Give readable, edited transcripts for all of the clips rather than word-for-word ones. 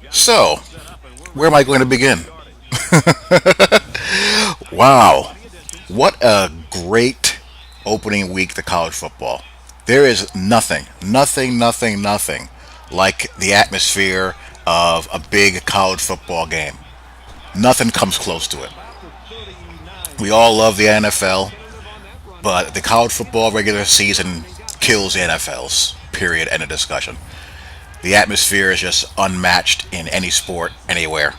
So, where am I going to begin? Wow, what a great opening week to college football. There is nothing like the atmosphere of a big college football game. Nothing comes close to it. We all love the NFL, but the college football regular season kills the NFL's. Period. End of discussion. The atmosphere is just unmatched in any sport, anywhere,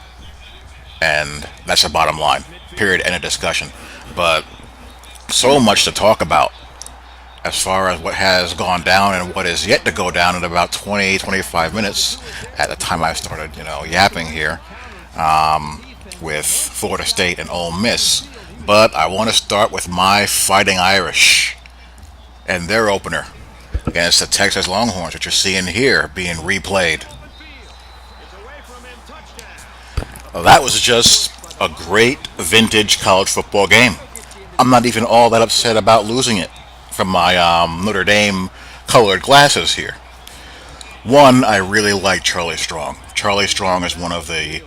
and that's the bottom line. Period. End of discussion. But so much to talk about as far as what has gone down and what is yet to go down in about 20, 25 minutes at the time I started, yapping here with Florida State and Ole Miss. But I want to start with my Fighting Irish and their opener against the Texas Longhorns, which you're seeing here being replayed. Well, that was just a great vintage college football game. I'm not even all that upset about losing it from my Notre Dame colored glasses here. One, I really like Charlie Strong. Charlie Strong is one of the,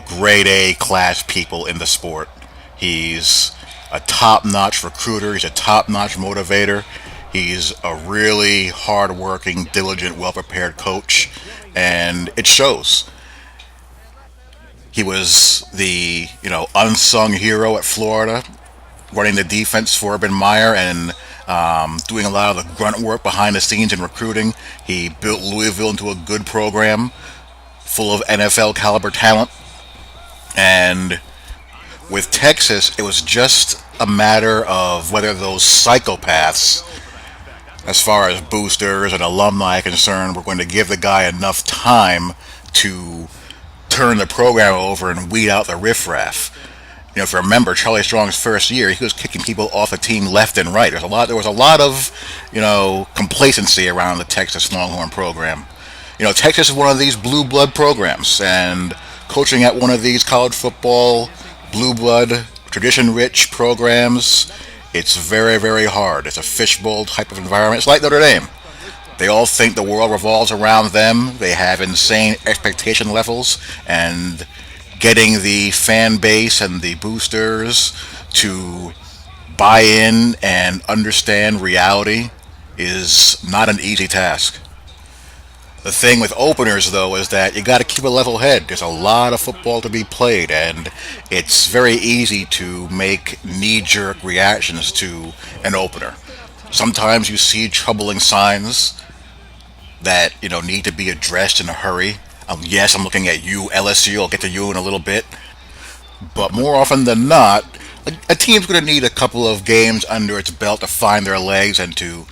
grade A class people in the sport. He's a top notch recruiter, he's a top notch motivator, he's a really hard working, diligent, well prepared coach, and it shows. He was the, unsung hero at Florida, running the defense for Urban Meyer and doing a lot of the grunt work behind the scenes in recruiting. He built Louisville into a good program full of NFL caliber talent. And with Texas, it was just a matter of whether those psychopaths, as far as boosters and alumni are concerned, were going to give the guy enough time to turn the program over and weed out the riffraff. If you remember Charlie Strong's first year, he was kicking people off the team left and right. There was a lot of, complacency around the Texas Longhorn program. Texas is one of these blue blood programs, and coaching at one of these college football blue blood tradition rich programs, it's very, very hard. It's a fishbowl type of environment. It's like Notre Dame. They all think the world revolves around them. They have insane expectation levels, and getting the fan base and the boosters to buy in and understand reality is not an easy task. The thing with openers, though, is that you got to keep a level head. There's a lot of football to be played, and it's very easy to make knee jerk reactions to an opener. Sometimes you see troubling signs that need to be addressed in a hurry. Yes, I'm looking at you, LSU. I'll get to you in a little bit. But more often than not, a team's going to need a couple of games under its belt to find their legs and to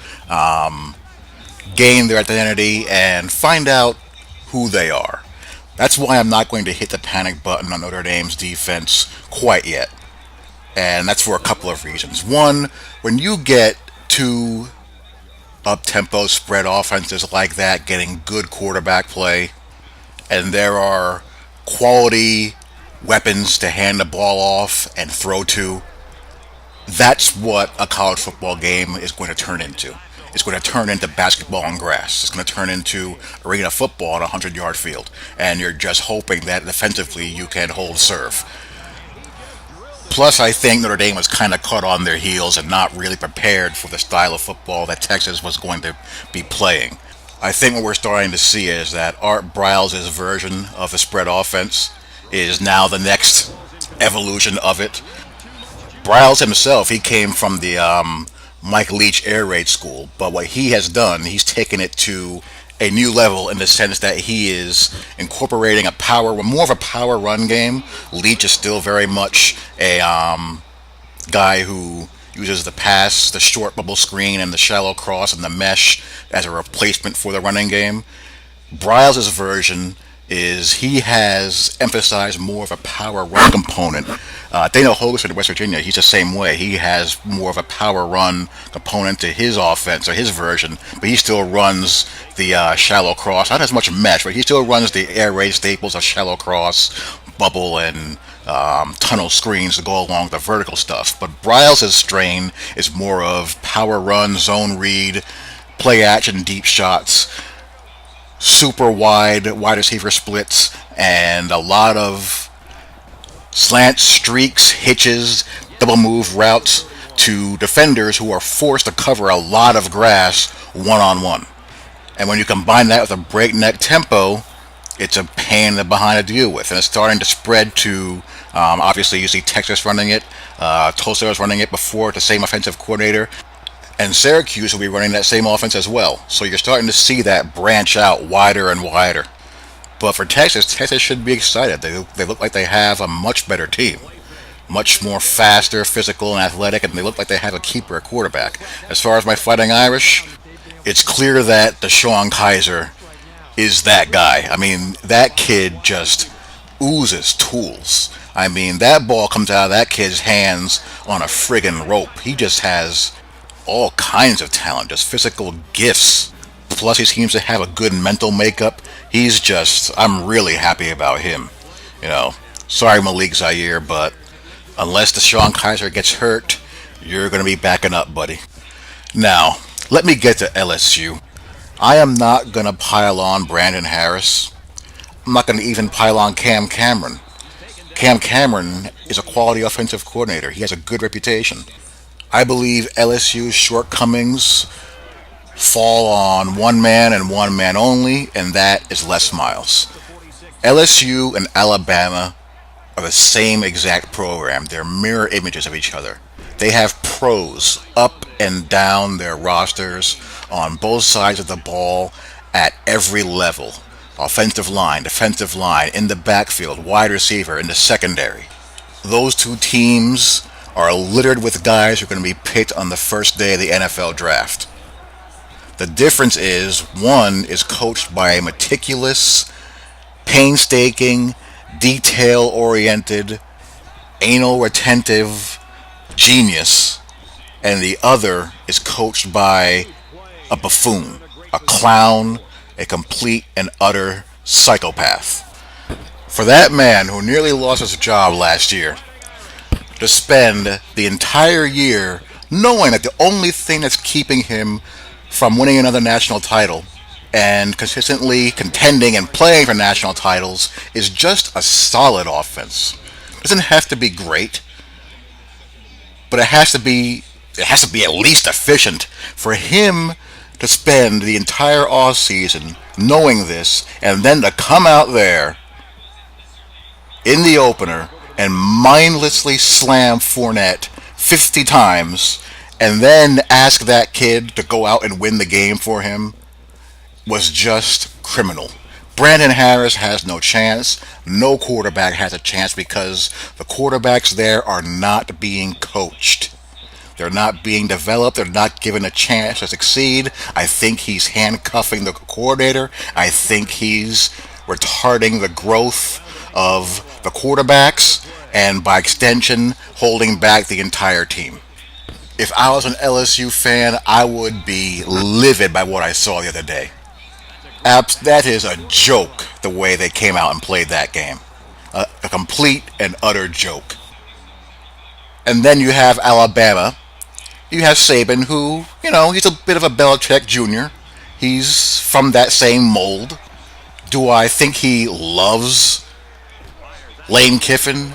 gain their identity and find out who they are. That's why I'm not going to hit the panic button on Notre Dame's defense quite yet. And that's for a couple of reasons. One, when you get two up-tempo spread offenses like that getting good quarterback play, and there are quality weapons to hand the ball off and throw to, that's what a college football game is going to turn into. It's going to turn into basketball on grass. It's going to turn into arena football on a 100-yard field. And you're just hoping that defensively you can hold serve. Plus, I think Notre Dame was kind of caught on their heels and not really prepared for the style of football that Texas was going to be playing. I think what we're starting to see is that Art Briles' version of the spread offense is now the next evolution of it. Briles himself, he came from the Mike Leach air raid school, but what he has done, he's taken it to a new level in the sense that he is incorporating more of a power run game. Leach is still very much a guy who uses the pass, the short bubble screen, and the shallow cross and the mesh as a replacement for the running game. Briles' version is he has emphasized more of a power run component. Daniel Hogerson in West Virginia, he's the same way. He has more of a power run component to his offense or his version, but he still runs the shallow cross. Not as much mesh, but he still runs the air raid staples of shallow cross, bubble, and tunnel screens to go along with the vertical stuff. But Briles' strain is more of power run, zone read, play action, deep shots. super wide receiver splits and a lot of slant streaks, hitches, double move routes to defenders who are forced to cover a lot of grass one on one. And when you combine that with a breakneck tempo, it's a pain in the behind to deal with. And it's starting to spread to, obviously, you see Texas running it. Tulsa was running it before, the same offensive coordinator. And Syracuse will be running that same offense as well. So you're starting to see that branch out wider and wider. But for Texas, Texas should be excited. They look like they have a much better team. Much more faster, physical, and athletic, and they look like they have a keeper at quarterback. As far as my Fighting Irish, it's clear that Deshaun Kaiser is that guy. I mean, that kid just oozes tools. I mean, that ball comes out of that kid's hands on a friggin' rope. He just has all kinds of talent, just physical gifts. Plus, he seems to have a good mental makeup. I'm really happy about him. You know, sorry, Malik Zaire, but unless Deshaun Kaiser gets hurt, you're going to be backing up, buddy. Now, let me get to LSU. I am not going to pile on Brandon Harris. I'm not going to even pile on Cam Cameron. Cam Cameron is a quality offensive coordinator. He has a good reputation. I believe LSU's shortcomings fall on one man and one man only, and that is Les Miles. LSU and Alabama are the same exact program. They're mirror images of each other. They have pros up and down their rosters on both sides of the ball at every level. Offensive line, defensive line, in the backfield, wide receiver, in the secondary. Those two teams are littered with guys who are going to be picked on the first day of the NFL draft. The difference is one is coached by a meticulous, painstaking, detail-oriented, anal-retentive genius, and the other is coached by a buffoon, a clown, a complete and utter psychopath. For that man who nearly lost his job last year to spend the entire year knowing that the only thing that's keeping him from winning another national title and consistently contending and playing for national titles is just a solid offense. It doesn't have to be great, but it has to be at least efficient. For him to spend the entire off season knowing this and then to come out there in the opener and mindlessly slam Fournette 50 times and then ask that kid to go out and win the game for him was just criminal. Brandon Harris has no chance. No quarterback has a chance because the quarterbacks there are not being coached. They're not being developed. They're not given a chance to succeed. I think he's handcuffing the coordinator. I think he's retarding the growth of the quarterbacks and by extension holding back the entire team. If I was an LSU fan, I would be livid by what I saw the other day. That is a joke, the way they came out and played that game. A complete and utter joke. And then you have Alabama. You have Saban, who, he's a bit of a Belichick Jr. He's from that same mold. Do I think he loves Lane Kiffin?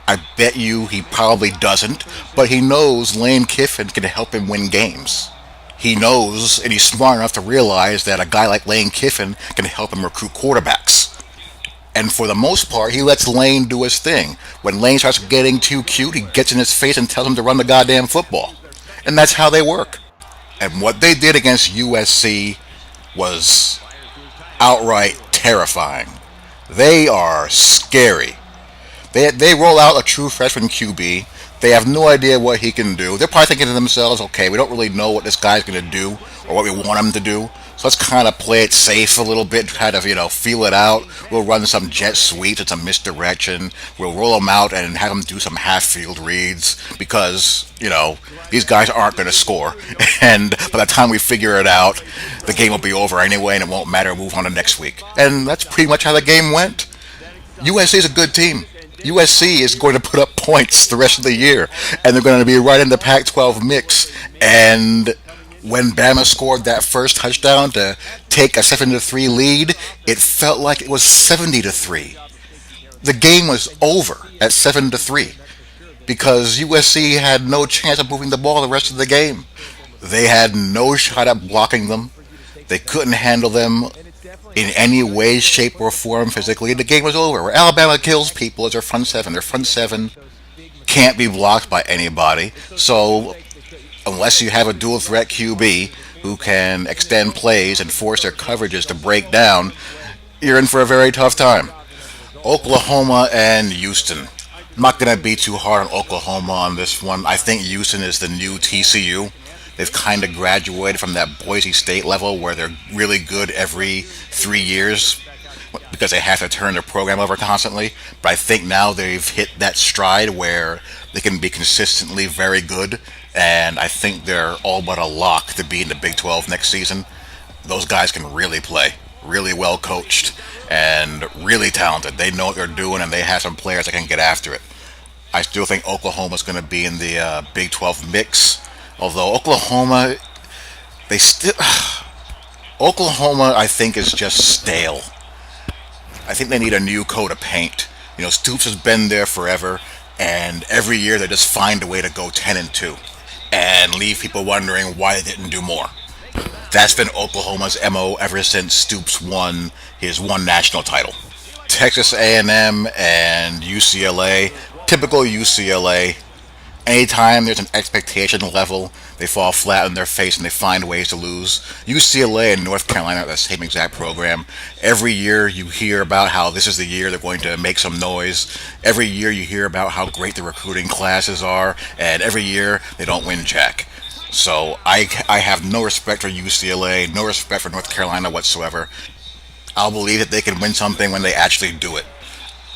I bet you he probably doesn't, but he knows Lane Kiffin can help him win games. He knows, and he's smart enough to realize that a guy like Lane Kiffin can help him recruit quarterbacks. And for the most part, he lets Lane do his thing. When Lane starts getting too cute, he gets in his face and tells him to run the goddamn football. And that's how they work. And what they did against USC was outright terrifying. They are scary. They roll out a true freshman QB. They have no idea what he can do. They're probably thinking to themselves, okay, we don't really know what this guy's going to do or what we want him to do. So let's kind of play it safe a little bit, kind of, feel it out. We'll run some jet sweeps and some misdirection. We'll roll them out and have them do some half-field reads because, these guys aren't going to score. And by the time we figure it out, the game will be over anyway and it won't matter. We'll move on to next week. And that's pretty much how the game went. USC is a good team. USC is going to put up points the rest of the year, and they're going to be right in the Pac-12 mix. And When Bama scored that first touchdown to take a 7-3 lead, it felt like it was 70-3. The game was over at 7-3 because USC had no chance of moving the ball the rest of the game. They had no shot at blocking them. They couldn't handle them in any way, shape, or form physically. The game was over. Where Alabama kills people as their front seven. Their front seven can't be blocked by anybody. So unless you have a dual threat QB who can extend plays and force their coverages to break down, you're in for a very tough time. Oklahoma and Houston. I'm not going to be too hard on Oklahoma on this one. I think Houston is the new TCU. They've kind of graduated from that Boise State level where they're really good every 3 years because they have to turn their program over constantly. But I think now they've hit that stride where they can be consistently very good, and I think they're all but a lock to be in the Big 12 next season. Those guys can really play, really well coached, and really talented. They know what they're doing, and they have some players that can get after it. I still think Oklahoma's going to be in the Big 12 mix, although they still Oklahoma, I think, is just stale. I think they need a new coat of paint. Stoops has been there forever, and every year they just find a way to go 10-2 and leave people wondering why they didn't do more. That's been Oklahoma's MO ever since Stoops won his one national title. Texas A&M and UCLA, typical UCLA. Anytime there's an expectation level, they fall flat on their face and they find ways to lose. UCLA and North Carolina are the same exact program. Every year you hear about how this is the year they're going to make some noise. Every year you hear about how great the recruiting classes are, and every year they don't win jack. So I have no respect for UCLA, no respect for North Carolina whatsoever. I'll believe that they can win something when they actually do it.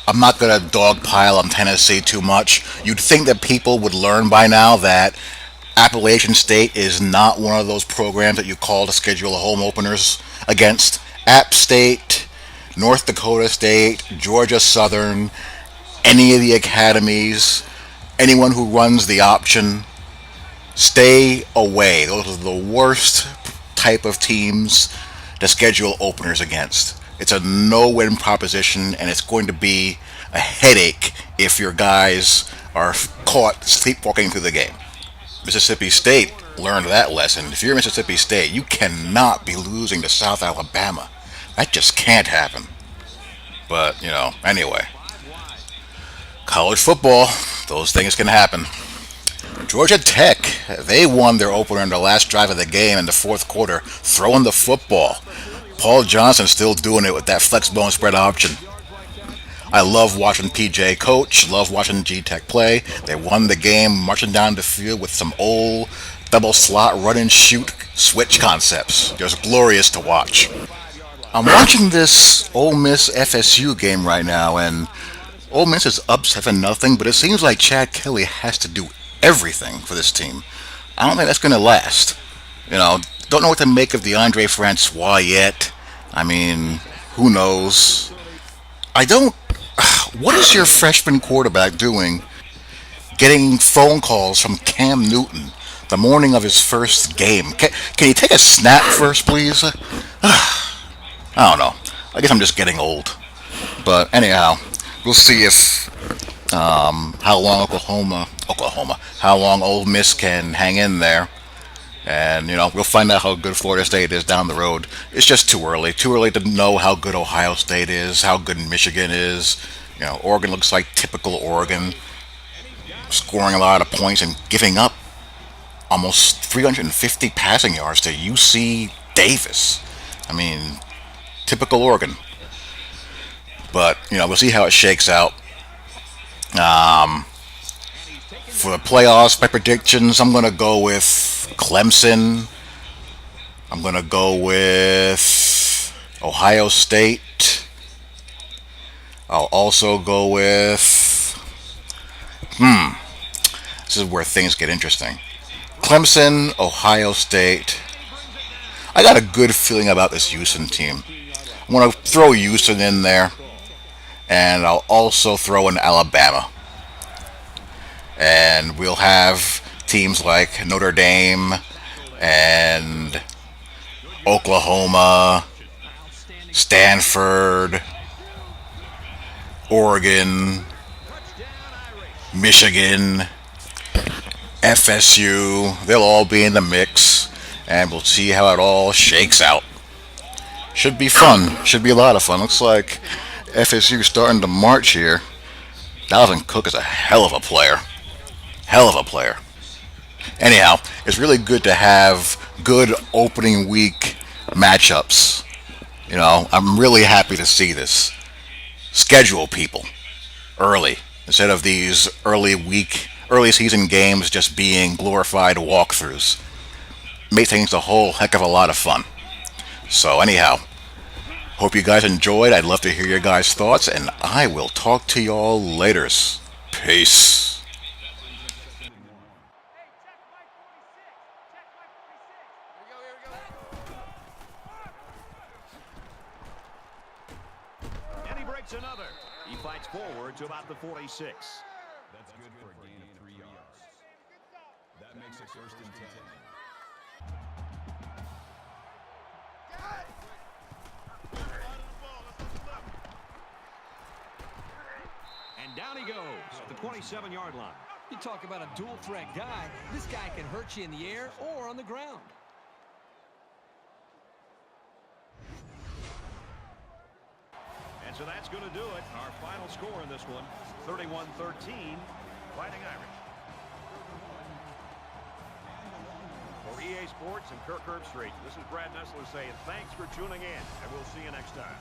I'm not going to dogpile on Tennessee too much. You'd think that people would learn by now that Appalachian State is not one of those programs that you call to schedule home openers against. App State, North Dakota State, Georgia Southern, any of the academies, anyone who runs the option, stay away. Those are the worst type of teams to schedule openers against. It's a no-win proposition, and it's going to be a headache if your guys are caught sleepwalking through the game. Mississippi State learned that lesson. If you're Mississippi State, you cannot be losing to South Alabama. That just can't happen. But, anyway. College football, those things can happen. Georgia Tech, they won their opener in the last drive of the game in the fourth quarter, throwing the football. Paul Johnson still doing it with that flex bone spread option. I love watching PJ coach, love watching G Tech play. They won the game marching down the field with some old double slot run and shoot switch concepts. It was glorious to watch. I'm watching this Ole Miss FSU game right now, and Ole Miss is up 7-0, but it seems like Chad Kelly has to do everything for this team. I don't think that's going to last. Don't know what to make of DeAndre Francois yet. I mean, who knows? What is your freshman quarterback doing getting phone calls from Cam Newton the morning of his first game? Can you take a snap first, please? I don't know. I guess I'm just getting old. But anyhow, we'll see if how long how long Ole Miss can hang in there. And, we'll find out how good Florida State is down the road. It's just too early. Too early to know how good Ohio State is, how good Michigan is. Oregon looks like typical Oregon, scoring a lot of points and giving up almost 350 passing yards to UC Davis. I mean, typical Oregon. But, we'll see how it shakes out. For the playoffs, my predictions, I'm going to go with Clemson. I'm going to go with Ohio State. I'll also go with... This is where things get interesting. Clemson, Ohio State. I got a good feeling about this Houston team. I'm going to throw Houston in there. And I'll also throw in Alabama. And we'll have teams like Notre Dame and Oklahoma, Stanford, Oregon, Michigan, FSU, they'll all be in the mix, and we'll see how it all shakes out. Should be fun. Should be a lot of fun. Looks like FSU starting to march here. Dalvin Cook is a hell of a player. Hell of a player. Anyhow, it's really good to have good opening week matchups. I'm really happy to see this. Schedule people early instead of these early season games just being glorified walkthroughs. Make things a whole heck of a lot of fun. So anyhow, hope you guys enjoyed. I'd love to hear your guys' thoughts, and I will talk to y'all later. Peace. And he breaks another. He fights forward to about the 46. That's good for a gain of 3 yards. That makes it first and 10. And down he goes at the 27-yard line. You talk about a dual threat guy. This guy can hurt you in the air or on the ground. And so that's going to do it. Our final score in this one, 31-13, Fighting Irish. For EA Sports and Kirk Herbstreit, this is Brad Nessler saying thanks for tuning in, and we'll see you next time.